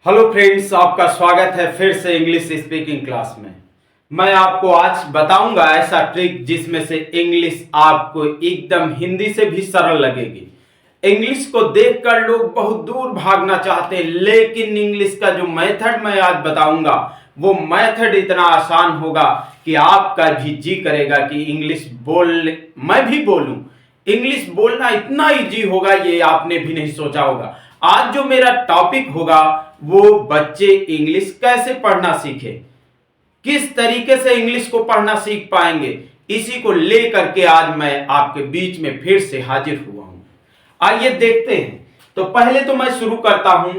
Hello friends, आपका स्वागत है फिर से इंग्लिश स्पीकिंग क्लास में। मैं आपको आज बताऊंगा ऐसा ट्रिक जिसमें से इंग्लिश आपको एकदम हिंदी से भी सरल लगेगी। इंग्लिश को देखकर लोग बहुत दूर भागना चाहते हैं, लेकिन इंग्लिश का जो मेथड मैं आज बताऊंगा वो मेथड इतना आसान होगा कि आपका भी जी करेगा कि इंग्लिश मैं भी बोलूं। इंग्लिश बोलना इतना इजी होगा ये आपने भी नहीं सोचा होगा। आज जो मेरा टॉपिक होगा वो बच्चे इंग्लिश कैसे पढ़ना सीखे, किस तरीके से इंग्लिश को पढ़ना सीख पाएंगे, इसी को लेकर के आज मैं आपके बीच में फिर से हाजिर हुआ हूं। आइए देखते हैं। तो पहले तो मैं शुरू करता हूं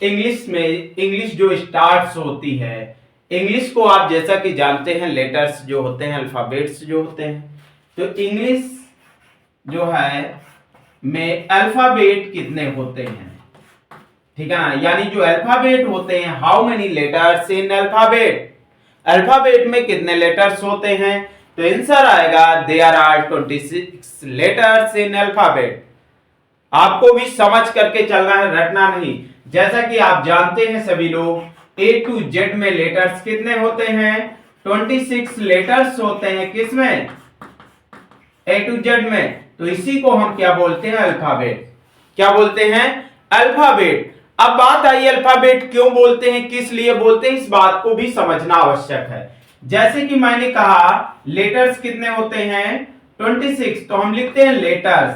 इंग्लिश में। इंग्लिश जो स्टार्ट्स होती है, इंग्लिश को आप जैसा कि जानते हैं लेटर्स जो होते हैं, अल्फाबेट्स जो होते हैं। तो इंग्लिश जो है में अल्फाबेट कितने होते हैं, ठीक है ना, यानी जो अल्फाबेट होते हैं, how many letters in alphabet, alphabet में कितने लेटर्स होते हैं। तो आंसर आएगा there are 26 letters in alphabet. आपको भी समझ करके चलना है, रटना नहीं। जैसा कि आप जानते हैं सभी लोग ए टू जेड में लेटर्स कितने होते हैं, 26 लेटर्स होते हैं। किसमें, ए टू जेड में। तो इसी को हम क्या बोलते हैं, अल्फाबेट। क्या बोलते हैं, अल्फाबेट। अब बात आई अल्फाबेट क्यों बोलते हैं, किस लिए बोलते हैं, इस बात को भी समझना आवश्यक है। जैसे कि मैंने कहा लेटर्स कितने होते हैं, 26, तो हम लिखते हैं लेटर्स।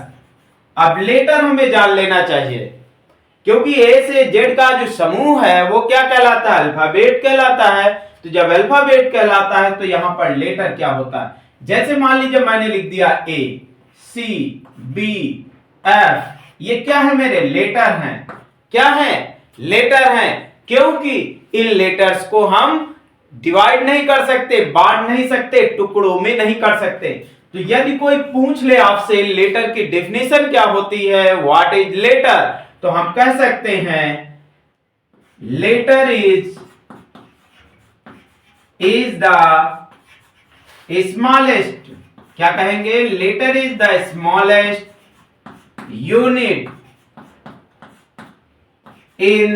अब लेटर हमें जान लेना चाहिए, क्योंकि ए से जेड का जो समूह है वो क्या कहलाता है, अल्फाबेट कहलाता है। तो जब अल्फाबेट कहलाता है तो यहां पर लेटर क्या होता है। जैसे मान लीजिए मैंने लिख दिया ए, सी, बी, एफ, ये क्या है, मेरे लेटर हैं। क्या है, लेटर हैं। क्योंकि इन लेटर्स को हम डिवाइड नहीं कर सकते, बांट नहीं सकते, टुकड़ों में नहीं कर सकते। तो यदि कोई पूछ ले आपसे लेटर की डेफिनेशन क्या होती है, व्हाट इज लेटर, तो हम कह सकते हैं लेटर इज द स्मॉलेस्ट, क्या कहेंगे, letter is the smallest unit in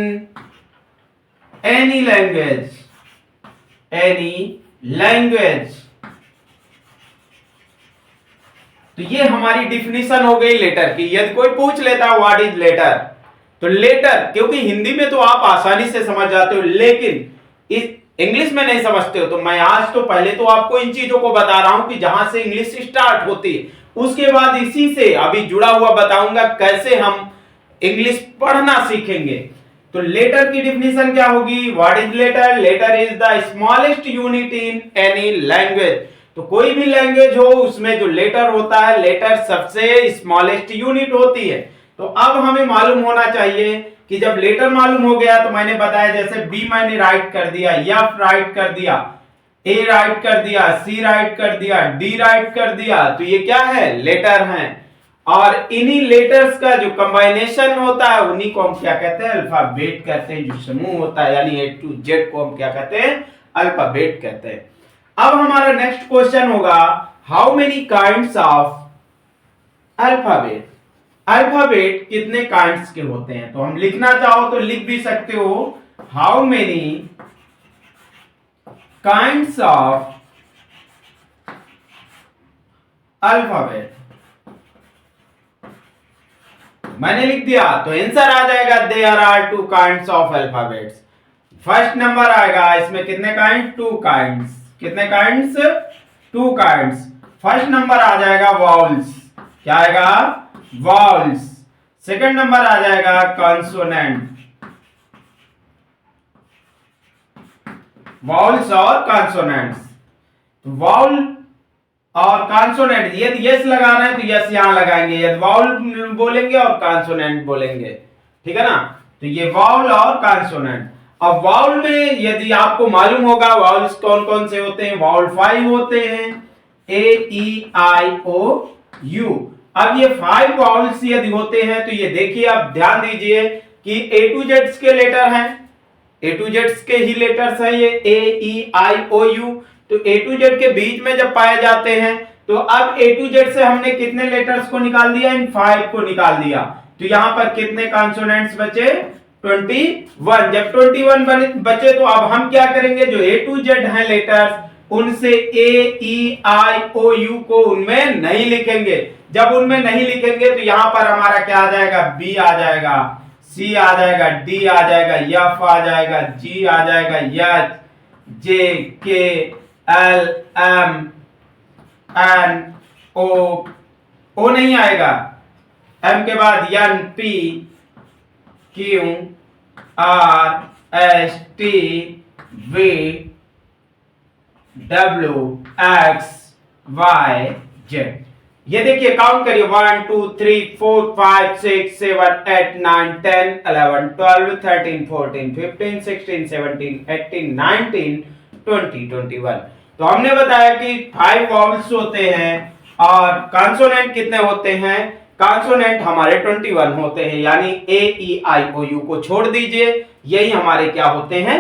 any language, तो ये हमारी डिफिनीशन हो गई लेटर की। यदि कोई पूछ लेता है व्हाट इज लेटर, तो लेटर, क्योंकि हिंदी में तो आप आसानी से समझ जाते हो लेकिन इस इंग्लिश में नहीं समझते हो, तो मैं आज तो पहले तो आपको इन चीजों को बता रहा हूं कि जहां से इंग्लिश स्टार्ट होती है, उसके बाद इसी से अभी जुड़ा हुआ बताऊंगा कैसे हम इंग्लिश पढ़ना सीखेंगे। तो लेटर की डिफिनेशन क्या होगी, what is letter, letter is the smallest unit in any language. तो कोई भी लैंग्वेज हो उसमें जो लेटर होता है, लेटर सबसे स्मॉलेस्ट यूनिट होती है। तो अब हमें मालूम होना चाहिए कि जब लेटर मालूम हो गया, तो मैंने बताया जैसे बी मैंने राइट कर दिया, एफ राइट कर दिया, ए राइट कर दिया, सी राइट कर दिया, डी राइट कर दिया, तो ये क्या है, लेटर हैं। और इन्हीं लेटर्स का जो कंबाइनेशन होता है उन्हीं को हम क्या कहते हैं, अल्फाबेट कहते हैं। जो समूह होता है यानी ए टू जेड को हम क्या कहते हैं, अल्फाबेट कहते हैं। अब हमारा नेक्स्ट क्वेश्चन होगा how many kinds of alphabet, alphabet कितने काइंड्स के होते हैं। तो हम लिखना चाहो तो लिख भी सकते हो, how many kinds of alphabet. मैंने लिख दिया तो आंसर आ जाएगा there are 2 kinds of alphabets. First number आएगा, इसमें कितने काइंड, 2 काइंड्स। कितने काइंड्स, 2 काइंड्स। फर्स्ट नंबर आ जाएगा वाउल्स, क्या आएगा, वाउल्स। सेकंड नंबर आ जाएगा कॉन्सोनेंट, वाउल्स और कॉन्सोनेंट्स। वाउल और कॉन्सोनेंट, यदि यस लगा रहे हैं तो यस यहां लगाएंगे, यदि वाउल बोलेंगे और कॉन्सोनेंट बोलेंगे, ठीक है ना। तो ये वाउल और कॉन्सोनेंट। अब वाउल में यदि आपको मालूम होगा वाउल्स कौन कौन से होते हैं, वाउल 5 होते हैं, ए ई आई ओ यू। अब ये 5 वाउल्स यदि होते हैं तो ये देखिए, आप ध्यान दीजिए कि ए टू जेड्स के लेटर हैं, ए टू जेड्स के ही लेटर्स हैं ये ए ई आई ओ यू। तो ए टू जेड के बीच में जब पाए जाते हैं, तो अब ए टू जेड से हमने कितने लेटर्स को निकाल दिया, इन 5 को निकाल दिया। तो यहां पर कितने कॉन्सोनेंट्स बचे, 21। जब 21 बचे तो अब हम क्या करेंगे, जो A to Z हैं लेटर्स, उनसे AEIOU को उनमें नहीं लिखेंगे। जब उनमें नहीं लिखेंगे तो यहां पर हमारा क्या आ जाएगा, B आ जाएगा, C आ जाएगा, D आ जाएगा, F आ जाएगा, G आ जाएगा, H, J, K, L, M, N, O नहीं आएगा, M के बाद N, P, Q, R, S, T, V, W, X, Y, Z। ये देखिए काउंट करिए, 1 2 3 4 5 6 7 8 9 10 11 12 13 14 15 16 17 18 19 20 21। तो हमने बताया कि 5 वॉवल्स होते हैं और कॉन्सोनेंट कितने होते हैं, कॉन्सोनेंट हमारे 21 होते हैं, यानी AEIOU को छोड़ दीजिए, यही हमारे क्या होते हैं,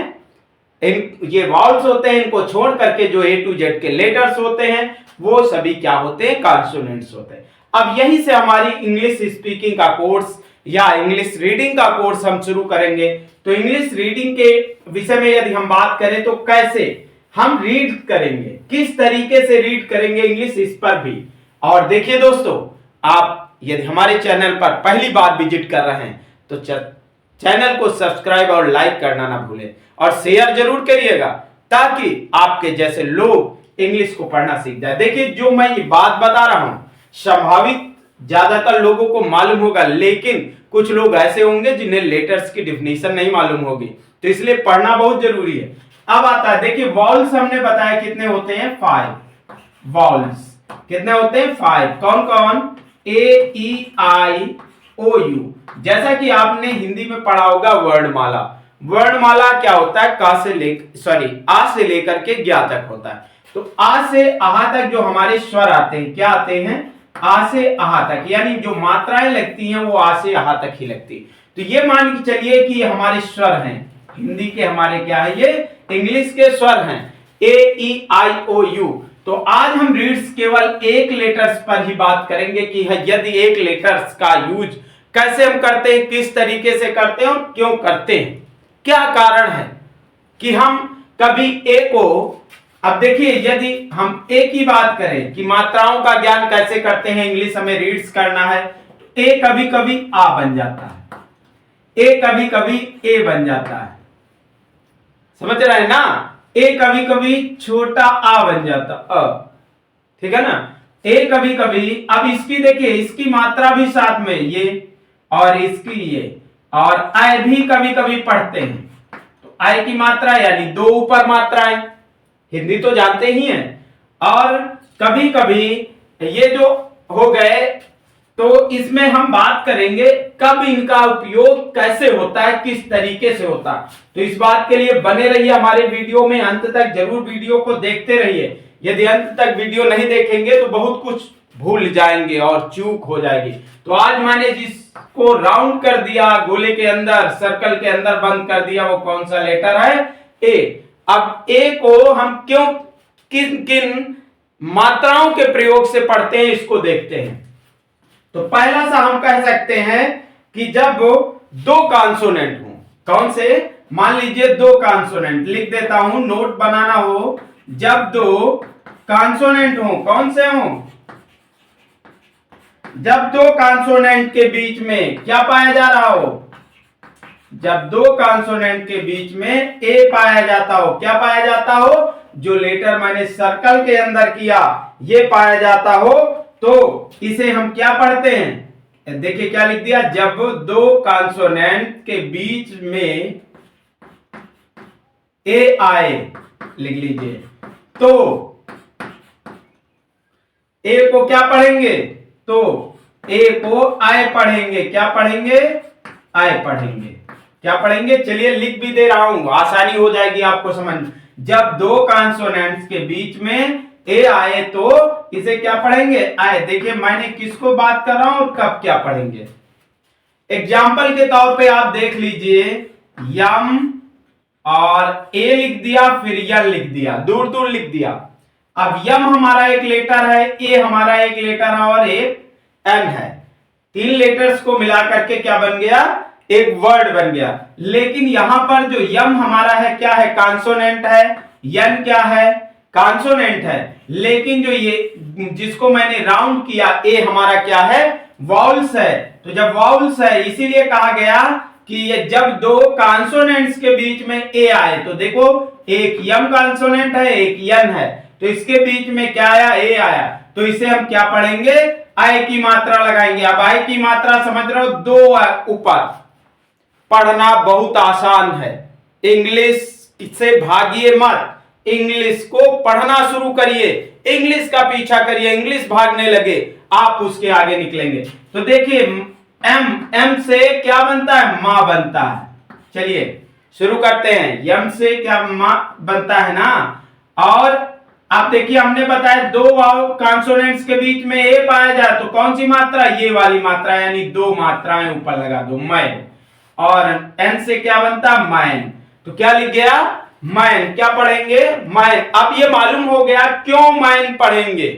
ये वॉवल्स होते हैं। इनको छोड़ करके जो A to Z के लेटर्स होते हैं वो सभी क्या होते हैं, कॉन्सोनेंट्स होते हैं। अब यहीं से हमारी इंग्लिश स्पीकिंग का कोर्स या इंग्लिश रीडिंग का कोर्स हम शुरू करेंगे। तो इंग्लिश रीडिंग के विषय में यदि हम बात करें तो कैसे हम रीड करेंगे, किस तरीके से रीड करेंगे इंग्लिश, इस पर भी। और देखिए दोस्तों, आप यदि हमारे चैनल पर पहली बार विजिट कर रहे हैं तो चैनल को सब्सक्राइब और लाइक करना ना भूलें और शेयर जरूर करिएगा, ताकि आपके जैसे लोग इंग्लिश को पढ़ना सीख जाए। देखिए, जो मैं ये बात बता रहा हूं संभावित ज्यादातर लोगों को मालूम होगा, लेकिन कुछ लोग ऐसे होंगे जिन्हें लेटर्स की डिफिनीशन नहीं मालूम होगी, तो इसलिए पढ़ना बहुत जरूरी है। अब आता है, देखिए वॉवल्स हमने बताया कितने होते हैं, 5 वॉवल्स। कितने होते हैं, 5। कौन कौन, AEIOU। जैसा कि आपने हिंदी में पढ़ा होगा वर्णमाला। वर्णमाला क्या होता है, आ से लेकर के ज्ञा तक होता है। तो आ से आहा तक जो हमारे स्वर आते हैं, क्या आते हैं, आ से आहा तक, यानी जो मात्राएं लगती हैं वो आ से आहा तक ही लगती। तो ये मान के चलिए कि ये हमारे स्वर हैं, हिंदी के हमारे क्या है, ये इंग्लिश के स्वर हैं, AEIOU। तो आज हम रीड्स केवल एक लेटर्स पर ही बात करेंगे कि यदि एक लेटर्स का यूज कैसे हम करते हैं, किस तरीके से करते हैं और क्यों करते हैं, क्या कारण है कि हम कभी ए को, अब देखिए यदि हम ए की बात करें कि मात्राओं का ज्ञान कैसे करते हैं, इंग्लिश हमें रीड्स करना है, तो ए कभी कभी आ बन जाता है, ए कभी कभी ए बन जाता है, समझ रहे हैं ना, ए कभी कभी छोटा आ बन जाता अ, ठीक है ना, ए कभी कभी, अब इसकी देखिए, इसकी मात्रा भी साथ में ये और इसकी ये, और आय भी कभी कभी पढ़ते हैं, तो आय की मात्रा यानी 2 ऊपर मात्राएं, हिंदी तो जानते ही हैं। और कभी कभी ये जो हो गए, तो इसमें हम बात करेंगे कब इनका उपयोग कैसे होता है, किस तरीके से होता है। तो इस बात के लिए बने रहिए हमारे वीडियो में, अंत तक जरूर वीडियो को देखते रहिए। यदि अंत तक वीडियो नहीं देखेंगे तो बहुत कुछ भूल जाएंगे और चूक हो जाएगी। तो आज मैंने जिसको राउंड कर दिया, गोले के अंदर, सर्कल के अंदर बंद कर दिया, वो कौन सा लेटर है, ए। अब ए को हम क्यों, किन किन मात्राओं के प्रयोग से पढ़ते हैं, इसको देखते हैं। तो पहला सा हम कह सकते हैं कि जब 2 कॉन्सोनेंट हो, कौन से, मान लीजिए 2 कॉन्सोनेंट, लिख देता हूं, नोट बनाना हो, जब 2 कॉन्सोनेंट हो, कौन से हो, जब 2 कॉन्सोनेंट के बीच में क्या पाया जा रहा हो, जब 2 कॉन्सोनेंट के बीच में ए पाया जाता हो, क्या पाया जाता हो, जो लेटर मैंने सर्कल के अंदर किया ये पाया जाता हो, तो इसे हम क्या पढ़ते हैं, देखिए क्या लिख दिया, जब 2 कॉन्सोनेंट के बीच में ए आए, लिख लीजिए, तो ए को क्या पढ़ेंगे, तो ए को आय पढ़ेंगे, क्या पढ़ेंगे, आय पढ़ेंगे, क्या पढ़ेंगे, चलिए लिख भी दे रहा हूं, आसानी हो जाएगी आपको समझ। जब 2 कॉन्सोनेंट्स के बीच में ए आए तो इसे क्या पढ़ेंगे, आए। देखिए मैंने किसको बात कर रहा हूं और कब क्या पढ़ेंगे। एग्जाम्पल के तौर पे आप देख लीजिए, यम और ए लिख दिया, फिर यल लिख दिया, दूर दूर लिख दिया। अब यम हमारा एक लेटर है, ए हमारा एक लेटर है और एक एन है, 3 लेटर्स को मिला करके क्या बन गया, एक वर्ड बन गया। लेकिन यहां पर जो यम हमारा है क्या है, कॉन्सोनेंट है, यन क्या है, कॉन्सोनेंट है। लेकिन जो ये जिसको मैंने राउंड किया ए हमारा क्या है, वाउल्स है। तो जब वाउल्स है इसीलिए कहा गया कि ये जब दो कॉन्सोनेंट्स के बीच में ए आए, तो देखो एक यम कॉन्सोनेंट है, एक यन है, तो इसके बीच में क्या आया, ए आया, तो इसे हम क्या पढ़ेंगे, आय की मात्रा लगाएंगे। अब आय की मात्रा समझ रहे हो, दो ऊपर। पढ़ना बहुत आसान है, इंग्लिश से भागिए मत, इंग्लिश को पढ़ना शुरू करिए, इंग्लिश का पीछा करिए, इंग्लिश भागने लगे आप उसके आगे निकलेंगे। तो देखिए एम से क्या बनता है, मां बनता है। चलिए शुरू करते हैं, यम से क्या मां बनता है ना। और आप देखिए हमने बताया दो कॉन्सोनेंट्स के बीच में ए पाया जाए तो कौन सी मात्रा, ये वाली मात्रा, यानी दो मात्राएं ऊपर लगा दो, मैं। और एन से क्या बनता है, मैन। तो क्या लिख गया, मैन। क्या पढ़ेंगे, मैन। अब ये मालूम हो गया क्यों मैन पढ़ेंगे।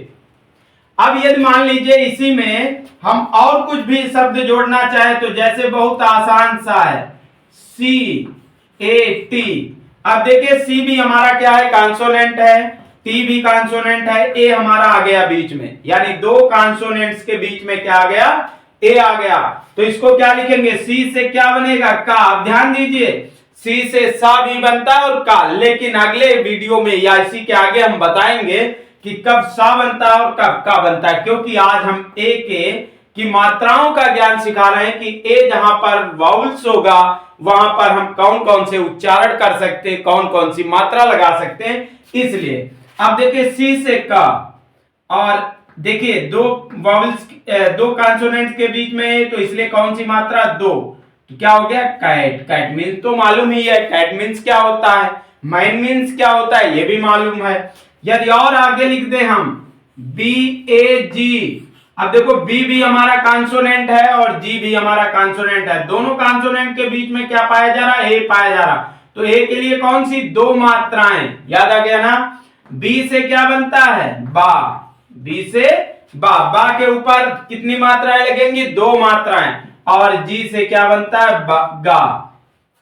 अब यदि मान लीजिए इसी में हम और कुछ भी शब्द जोड़ना चाहे तो जैसे बहुत आसान सा है, सी ए टी। अब देखिए सी भी हमारा क्या है, कॉन्सोनेंट है, टी भी कॉन्सोनेंट है, ए हमारा आ गया बीच में, यानी दो कॉन्सोनेंट्स के बीच में क्या आ गया, ए आ गया। तो इसको क्या लिखेंगे, सी से क्या बनेगा, का। अब ध्यान दीजिए सी से सा भी बनता है और का, लेकिन अगले वीडियो में या इसी के आगे हम बताएंगे कि कब सा बनता है और कब का बनता है, क्योंकि आज हम ए के की मात्राओं का ज्ञान सिखा रहे हैं कि ए जहां पर वाउल्स होगा वहां पर हम कौन कौन से उच्चारण कर सकते हैं, कौन कौन सी मात्रा लगा सकते हैं, इसलिए। अब देखिए सी से का, और देखिए दो वाउल्स, दो कॉन्सोनेंट्स के बीच में, तो इसलिए कौन सी मात्रा, दो। तो क्या हो गया, कैट। कैट मीन्स तो मालूम ही है, कैट मीन्स क्या होता है, मैन मीन्स क्या होता है, ये भी मालूम है। यदि और आगे लिख दे हम बी ए जी, अब देखो बी भी हमारा कॉन्सोनेंट है और जी भी हमारा कॉन्सोनेंट है, दोनों कॉन्सोनेंट के बीच में क्या पाया जा रहा है, ए पाया जा रहा। तो ए के लिए कौन सी, दो मात्राएं, याद आ गया ना। बी से क्या बनता है, बा। बी से बा, बा के ऊपर कितनी मात्राएं लगेंगी, दो मात्राएं। और जी से क्या बनता है, गा।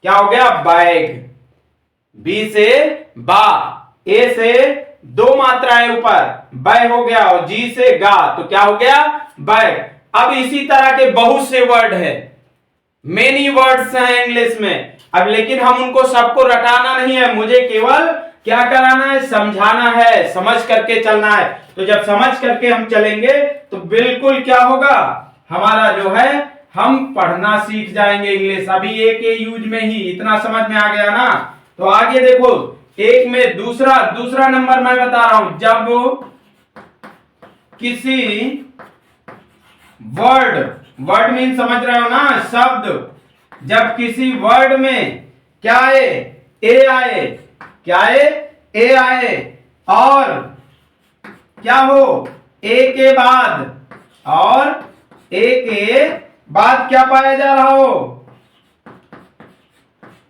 क्या हो गया, बैग। बी से बा, ए से दो मात्राएं ऊपर, बै हो गया, और जी से गा, तो क्या हो गया, बैग। अब इसी तरह के बहुत से वर्ड है, मेनी वर्ड्स हैं इंग्लिश में। अब लेकिन हम उनको सबको रटाना नहीं है, मुझे केवल क्या कराना है, समझाना है, समझ करके चलना है। तो जब समझ करके हम चलेंगे तो बिल्कुल क्या होगा, हमारा जो है हम पढ़ना सीख जाएंगे इंग्लिश। अभी एक के यूज में ही इतना समझ में आ गया ना। तो आगे देखो एक में दूसरा नंबर मैं बता रहा हूं, जब किसी वर्ड मीन समझ रहे हो ना, शब्द, जब किसी वर्ड में क्या आए, ए आए, क्या आए, ए आए, और क्या हो, ए के बाद, और ए के बाद क्या पाया जा रहा हो,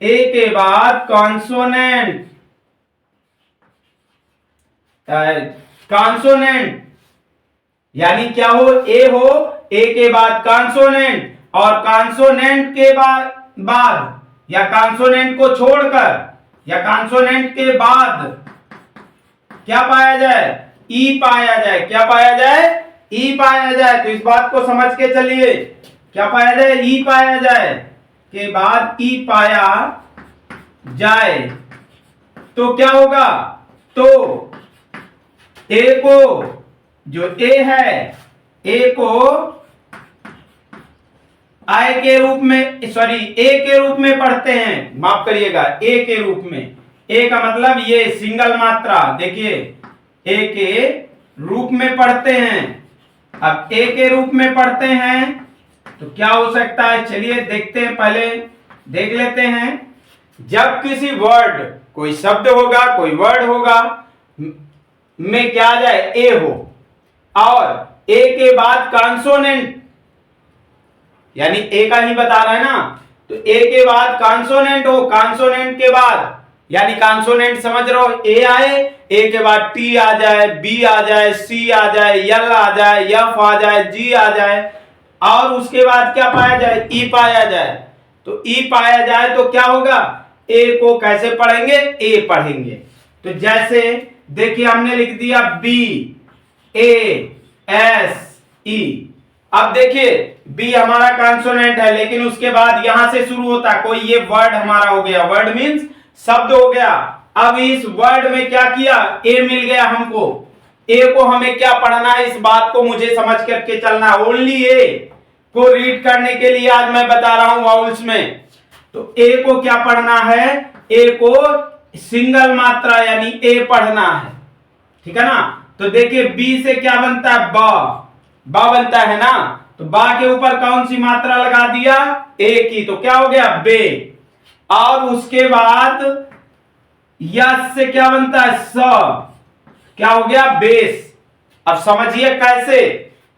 ए के बाद कॉन्सोनेंट, कॉन्सोनेंट, यानी क्या हो, ए हो, ए के बाद कॉन्सोनेंट, और कॉन्सोनेंट के बाद या कॉन्सोनेंट को छोड़कर या कॉन्सोनेंट के बाद क्या पाया जाए, ई पाया जाए। क्या पाया जाए, ई पाया जाए। तो इस बात को समझ के चलिए, क्या पाया जाए, ई पाया जाए के बाद ई पाया जाए तो क्या होगा, तो ए को, जो ए है, ए को आई के रूप में, सॉरी ए के रूप में पढ़ते हैं, माफ करिएगा, ए के रूप में। ए का मतलब ये सिंगल मात्रा, देखिए ए के रूप में पढ़ते हैं। अब ए के रूप में पढ़ते हैं तो क्या हो सकता है, चलिए देखते हैं, पहले देख लेते हैं। जब किसी वर्ड, कोई शब्द होगा, कोई वर्ड होगा में क्या आ जाए, ए हो, और ए के बाद कॉन्सोनेंट, यानी ए का ही बता रहा है ना, तो ए के बाद कॉन्सोनेंट हो, कॉन्सोनेंट के बाद, यानी कॉन्सोनेंट समझ रहे हो, ए आए, ए के बाद टी आ जाए, बी आ जाए, सी आ जाए, एल आ जाए, एफ आ जाए, जी आ जाए, और उसके बाद क्या पाया जाए, ई पाया जाए। तो ई पाया जाए तो क्या होगा, ए को कैसे पढ़ेंगे, ए पढ़ेंगे। तो जैसे देखिए हमने लिख दिया बी ए एस ई। अब देखिए बी हमारा कॉन्सोनेंट है, लेकिन उसके बाद यहां से शुरू होता है कोई, ये वर्ड हमारा हो गया, वर्ड मींस शब्द हो गया। अब इस वर्ड में क्या किया, ए मिल गया हमको, ए को हमें क्या पढ़ना है, इस बात को मुझे समझ करके चलना। ओनली ए को रीड करने के लिए आज मैं बता रहा हूं वाउल्स में। तो ए को क्या पढ़ना है, ए को सिंगल मात्रा यानी ए पढ़ना है, ठीक है ना। तो देखिए बी से क्या बनता है, बा बनता है ना। तो बा के ऊपर कौन सी मात्रा लगा दिया, ए की, तो क्या हो गया बे। और उसके बाद यस से क्या बनता है, स, क्या हो गया बेस। अब समझिए कैसे,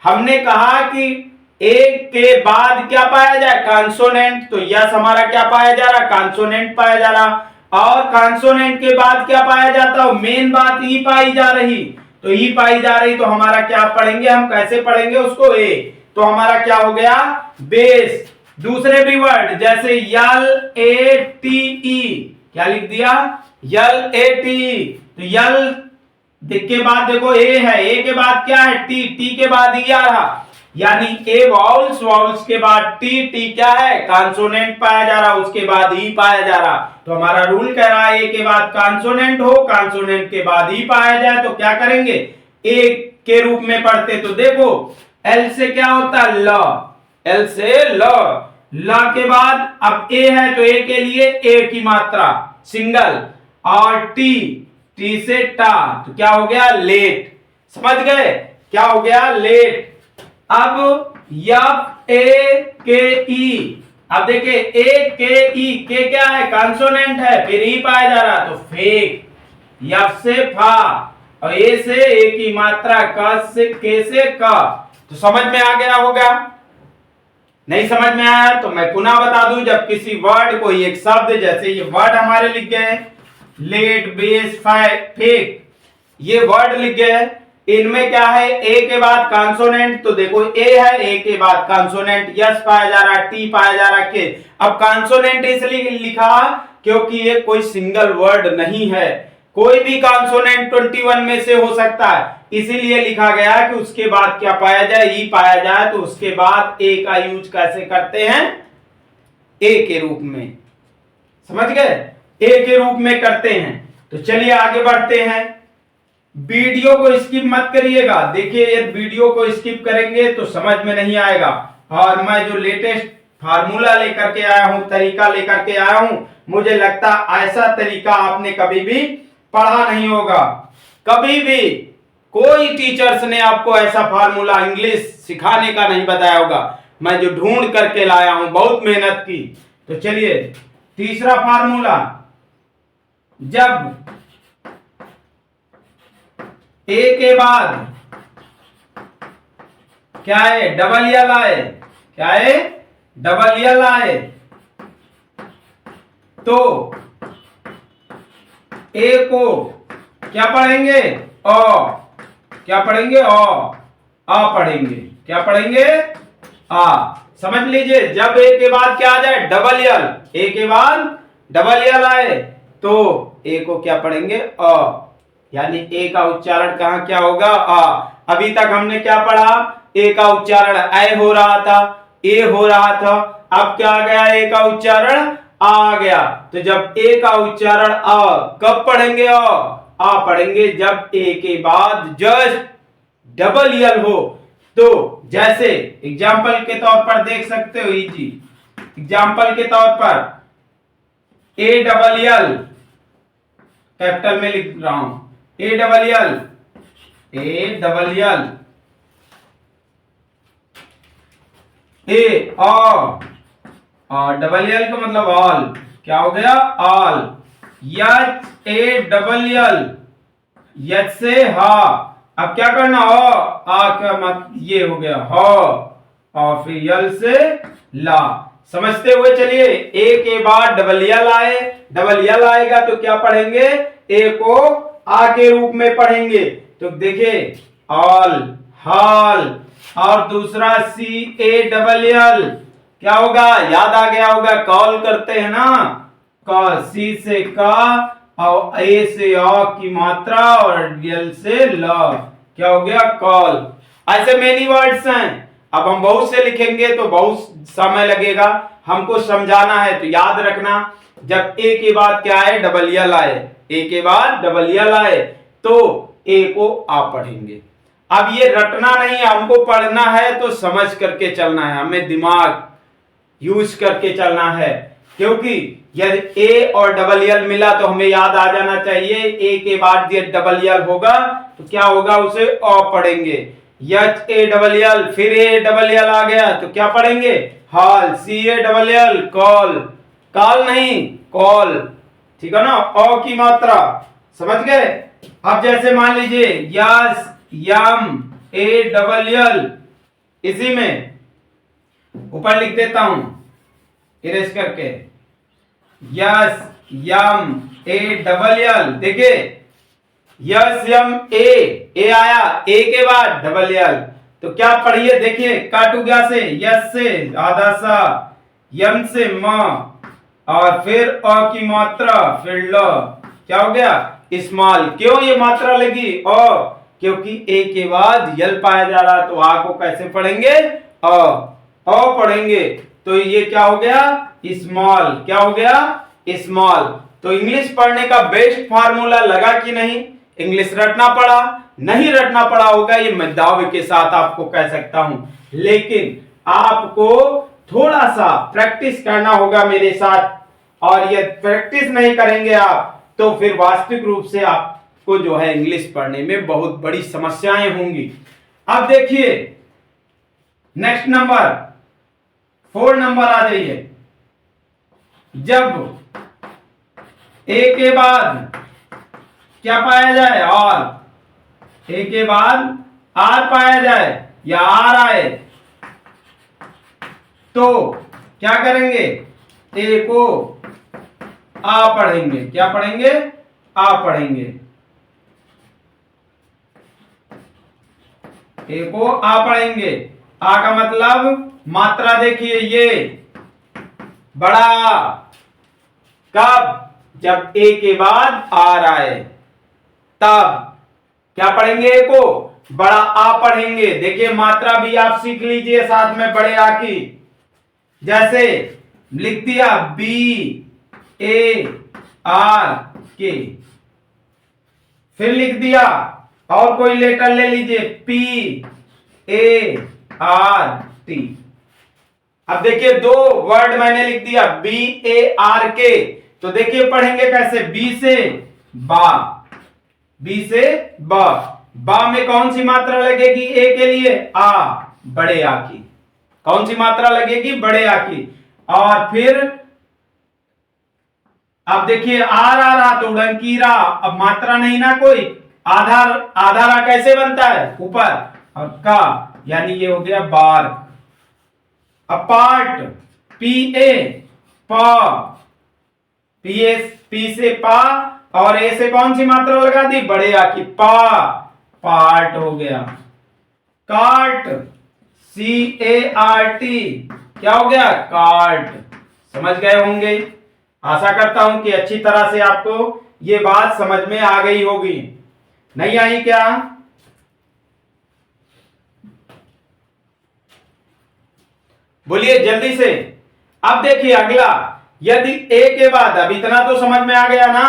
हमने कहा कि एक के बाद क्या पाया जाए, कॉन्सोनेंट। तो यस हमारा क्या पाया जा रहा, कॉन्सोनेंट पाया जा रहा। और कॉन्सोनेंट के बाद क्या पाया जाता है, मेन बात ई पाई जा रही। तो ई पाई जा रही, तो हमारा क्या पढ़ेंगे, हम कैसे पढ़ेंगे उसको, ए। तो हमारा क्या हो गया, बेस। दूसरे भी वर्ड जैसे यल ए टी ई, क्या लिख दिया, यल ए टी। तो यल के बाद देखो ए है, ए के बाद क्या है, टी, टी के बाद ई आ रहा, यानी ए वाउल्स, वाउल्स के बाद टी, टी क्या है, कॉन्सोनेंट पाया जा रहा, उसके बाद ई पाया जा रहा। तो हमारा रूल कह रहा है ए के बाद कॉन्सोनेंट हो, कॉन्सोनेंट के बाद ई पाया जाए, तो क्या करेंगे, ए के रूप में पढ़ते। तो देखो एल से क्या होता है, ल, एल से ल के बाद अब ए है, तो ए के लिए ए की मात्रा सिंगल, और टी, टी से टा, तो क्या हो गया, लेट। समझ गए, क्या हो गया, लेट। अब यफ ए के ई, अब देखिए ए के ई, के क्या है, कॉन्सोनेंट है, फिर ई पाया जा रहा, तो फेक। यफ से फा, और ए से ए की मात्रा, क से के से क। तो समझ में आ गया होगा, नहीं समझ में आया तो मैं पुनः बता दूं, जब किसी वर्ड को, एक शब्द, जैसे ये वर्ड हमारे लिख गए लेट, बेस, फेक, ये वर्ड लिख गए, इनमें क्या है, ए के बाद कॉन्सोनेंट। तो देखो ए है, ए के बाद कॉन्सोनेंट, यस पाया जा रहा, टी पाया जा रहा, के। अब कॉन्सोनेंट इसलिए लिखा क्योंकि ये कोई सिंगल वर्ड नहीं है, कोई भी कॉन्सोनेंट 21 में से हो सकता है, इसीलिए लिखा गया कि उसके बाद क्या पाया जाए, ई पाया जाए। तो उसके बाद ए का यूज कैसे करते हैं, ए के रूप में, समझ गए, ए के रूप में करते हैं। तो चलिए आगे बढ़ते हैं। वीडियो को स्किप मत करिएगा, देखिए यदि वीडियो को स्किप करेंगे तो समझ में नहीं आएगा। और मैं जो लेटेस्ट फार्मूला लेकर के आया हूं, तरीका लेकर के आया हूं, मुझे लगता ऐसा तरीका आपने कभी भी पढ़ा नहीं होगा। कभी भी कोई टीचर्स ने आपको ऐसा फार्मूला इंग्लिश सिखाने का नहीं बताया होगा। मैं जो ढूंढ करके लाया हूं, बहुत मेहनत की। तो चलिए तीसरा फार्मूला, जब ए के बाद क्या है, डबल यल आए, क्या है, डबल यल आए, तो ए को क्या पढ़ेंगे, अ, क्या पढ़ेंगे, अ पढ़ेंगे, क्या पढ़ेंगे, आ। समझ लीजिए, जब ए के बाद क्या आ जाए, डबल यल, ए के बाद डबल यल आए, तो ए को क्या पढ़ेंगे, अ, यानी ए का उच्चारण कहां क्या होगा, आ। अभी तक हमने क्या पढ़ा, ए का उच्चारण ऐ हो रहा था, ए हो रहा था, अब क्या आ गया, ए का उच्चारण आ गया। तो जब ए का उच्चारण अ, कब पढ़ेंगे, आ पढ़ेंगे जब ए के बाद जस्ट डबल यल हो। तो जैसे एग्जाम्पल के तौर पर देख सकते हो, इजी एग्जाम्पल के तौर पर ए डबल यल, कैपिटल में लिख रहा हूं, ए डबल यल, ए डबल यल, ए और डबल यल का मतलब ऑल, क्या हो गया, ऑल। यच ए डबल यल, यच से हा, अब क्या करना, हो, आ का मत ये हो गया हो, और फिर यल से ला। समझते हुए चलिए, ए के बाद डबल यल आए, डबल यल आएगा तो क्या पढ़ेंगे, ए को आ के रूप में पढ़ेंगे। तो देखिए ऑल, हॉल, और दूसरा सी ए डबल यल, क्या होगा, याद आ गया होगा, कॉल करते हैं ना, क सी से का और ए से अ की मात्रा और यल से ल, क्या हो गया, कॉल। ऐसे मेनी वर्ड्स हैं। अब हम बहुत से लिखेंगे तो बहुत समय लगेगा, हमको समझाना है तो याद रखना, जब ए के बाद क्या आए, डबल यल आए, ए के बाद डबल यल आए तो ए को आ पढ़ेंगे। अब ये रटना नहीं है, हमको पढ़ना है तो समझ करके चलना है, हमें दिमाग यूज करके चलना है, क्योंकि यदि ए और डबल यल मिला तो हमें याद आ जाना चाहिए, ए के बाद ये डबल यल होगा तो क्या होगा, उसे अ पढ़ेंगे। एच ए डबल यल, फिर ए डबल यल आ गया तो क्या पढ़ेंगे, hall. C A double L, call, call नहीं कॉल, ठीक है ना, अ की मात्रा, समझ गए। अब जैसे मान लीजिए यस यम ए डबल यल, इसी में ऊपर लिख देता हूं इरेज करके, यस यम ए डबल यल, देखिए यस यम ए आया, ए के बाद डबल यल, तो क्या पढ़िए, देखिए काटूगा से, यस से आधा सा, यम से म, और फिर अ की मात्रा, फिर ल, क्या हो गया, स्मॉल। क्यों ये मात्रा लगी अ, क्योंकि ए के बाद यल पाया जा रहा, तो आ को कैसे पढ़ेंगे, अ पढ़ेंगे, तो ये क्या हो गया, स्मॉल, क्या हो गया, स्मॉल। तो इंग्लिश पढ़ने का बेस्ट फार्मूला लगा कि नहीं, इंग्लिश रटना पड़ा, नहीं रटना पड़ा होगा, ये मैं दावे के साथ आपको कह सकता हूं, लेकिन आपको थोड़ा सा प्रैक्टिस करना होगा मेरे साथ, और ये प्रैक्टिस नहीं करेंगे आप तो फिर वास्तविक रूप से आपको जो है इंग्लिश पढ़ने में बहुत बड़ी समस्याएं होंगी। अब देखिए नेक्स्ट नंबर 4 नंबर आ जाइए, जब ए के बाद क्या पाया जाए, आर, ए के बाद आर पाया जाए या आर आए तो क्या करेंगे, ए को आ पढ़ेंगे, क्या पढ़ेंगे, आ पढ़ेंगे, ए को आ पढ़ेंगे। आ का मतलब मात्रा देखिए, ये बड़ा, कब, जब ए के बाद आर आए तब क्या पढ़ेंगे, ए को बड़ा आ पढ़ेंगे। देखिए मात्रा भी आप सीख लीजिए साथ में बड़े आ की, जैसे लिख दिया बी ए आर के, फिर लिख दिया और कोई लेटर ले लीजिए पी ए आर टी। अब देखिए 2 वर्ड मैंने लिख दिया बी ए आर के, तो देखिए पढ़ेंगे कैसे, बी से बा, बी से बा, बा में कौन सी मात्रा लगेगी, ए के लिए आ, बड़े आ की, कौन सी मात्रा लगेगी, बड़े आ की। और फिर अब देखिए आर आ रहा तो उड़नकीरा, अब मात्रा नहीं ना कोई, आधार, आधारा कैसे बनता है, ऊपर, और का, यानी ये हो गया बार। अपार्ट, पी ए पा, पी से पा, और ए से कौन सी मात्रा लगा दी, बड़े आ की, पा, पार्ट हो गया। Cart, C A R T, क्या हो गया, कार्ट। समझ गए होंगे, आशा करता हूं कि अच्छी तरह से आपको ये बात समझ में आ गई होगी, नहीं आई क्या, बोलिए जल्दी से। अब देखिए अगला, यदि ए के बाद, अब इतना तो समझ में आ गया ना,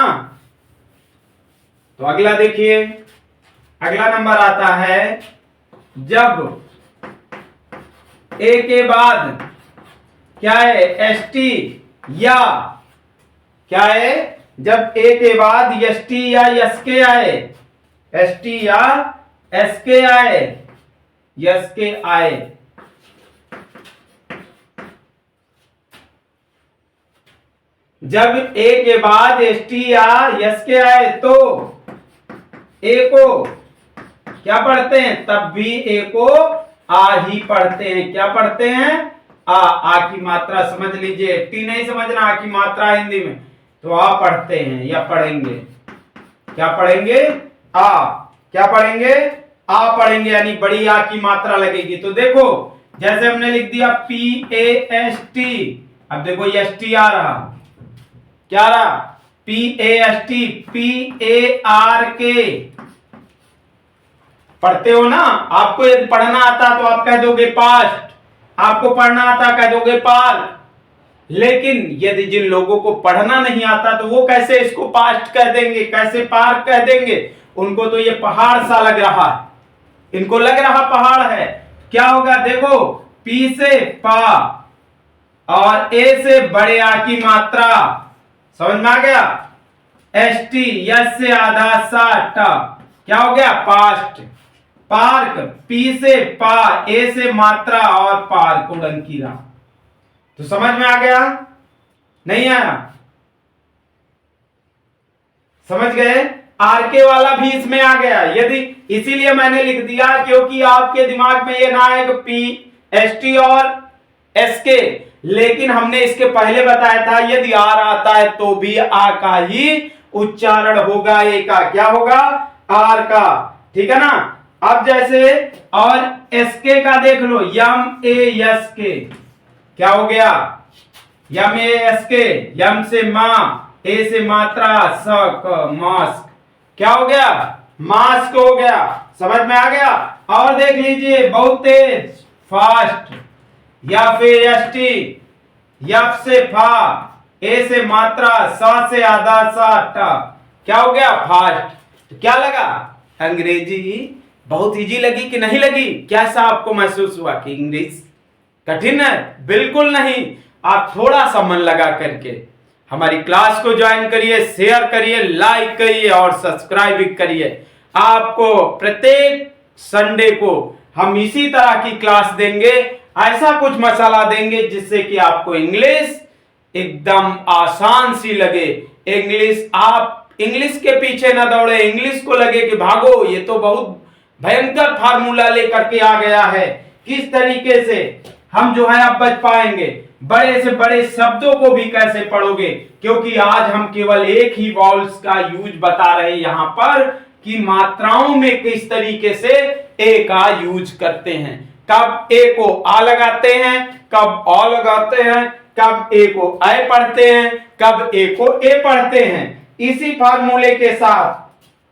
तो अगला देखिए, अगला नंबर आता है जब ए के बाद क्या है, एस टी या, क्या है, जब ए के बाद एस टी या एस के आए, एस टी या एस के आए, एस के आए, जब ए के बाद एस टी या एस के आए तो ए को क्या पढ़ते हैं, तब भी ए को आ ही पढ़ते हैं, क्या पढ़ते हैं, आ की मात्रा समझ लीजिए, टी नहीं समझना, आ की मात्रा हिंदी में, तो आ पढ़ते हैं या पढ़ेंगे, क्या पढ़ेंगे, आ, क्या पढ़ेंगे, आ पढ़ेंगे, यानी बड़ी आ की मात्रा लगेगी। तो देखो जैसे हमने लिख दिया PAST, अब देखो ये ST आ रहा, क्या रहा, PAST, PARK। पढ़ते हो ना, आपको यदि पढ़ना आता तो आप कह दोगे पास्ट, आपको पढ़ना आता कह दोगे पार्क। लेकिन यदि जिन लोगों को पढ़ना नहीं आता तो वो कैसे इसको पास्ट कह देंगे, कैसे पार्क कह देंगे? उनको तो ये पहाड़ सा लग रहा है, इनको लग रहा पहाड़ है। क्या होगा देखो, पी से पा और ए से बड़े आ की मात्रा, समझ में आ गया? ST, यस से आधा सा टा, क्या हो गया? पास्ट। पार्क, पी से पा, ए से मात्रा और पार्क उड़नकीरा। तो समझ में आ गया? नहीं आया? समझ गए? आरके वाला भी इसमें आ गया, यदि इसीलिए मैंने लिख दिया क्योंकि आपके दिमाग में ये ना आए कि PST और SK, लेकिन हमने इसके पहले बताया था यदि आर आता है तो भी आ का ही उच्चारण होगा, ए का क्या होगा? आर का, ठीक है ना? अब जैसे और SK का देख लो, MASK, क्या हो गया? MASK, यम से मां, ए से मात्रा, सक मास्क, क्या हो गया? मास्क हो गया। समझ में आ गया? और देख लीजिए, बहुत तेज, फास्ट, या फिर ST, यफ से फा, ए से मात्रा, सा से आधा सा टा, क्या हो गया? फास्ट। तो क्या लगा? अंग्रेजी बहुत इजी लगी कि नहीं लगी? कैसा आपको महसूस हुआ कि इंग्लिश कठिन है? बिल्कुल नहीं। आप थोड़ा सा मन लगा करके हमारी क्लास को ज्वाइन करिए, शेयर करिए, लाइक करिए और सब्सक्राइब भी करिए। आपको प्रत्येक संडे को हम इसी तरह की क्लास देंगे, ऐसा कुछ मसाला देंगे जिससे कि आपको इंग्लिश एकदम आसान सी लगे। इंग्लिश, आप इंग्लिश के पीछे ना दौड़े, इंग्लिश को लगे कि भागो, ये तो बहुत भयंकर फार्मूला लेकर के आ गया है, किस तरीके से हम जो है अब बच पाएंगे, बड़े से बड़े शब्दों को भी कैसे पढ़ोगे, क्योंकि आज हम केवल एक ही वॉल्स का यूज बता रहे हैं यहां पर कि मात्राओं में किस तरीके से ए का यूज करते हैं, कब ए को आ लगाते हैं, कब अ लगाते हैं, कब ए को ऐ पढ़ते हैं, कब ए को ए पढ़ते हैं। इसी फार्मूले के साथ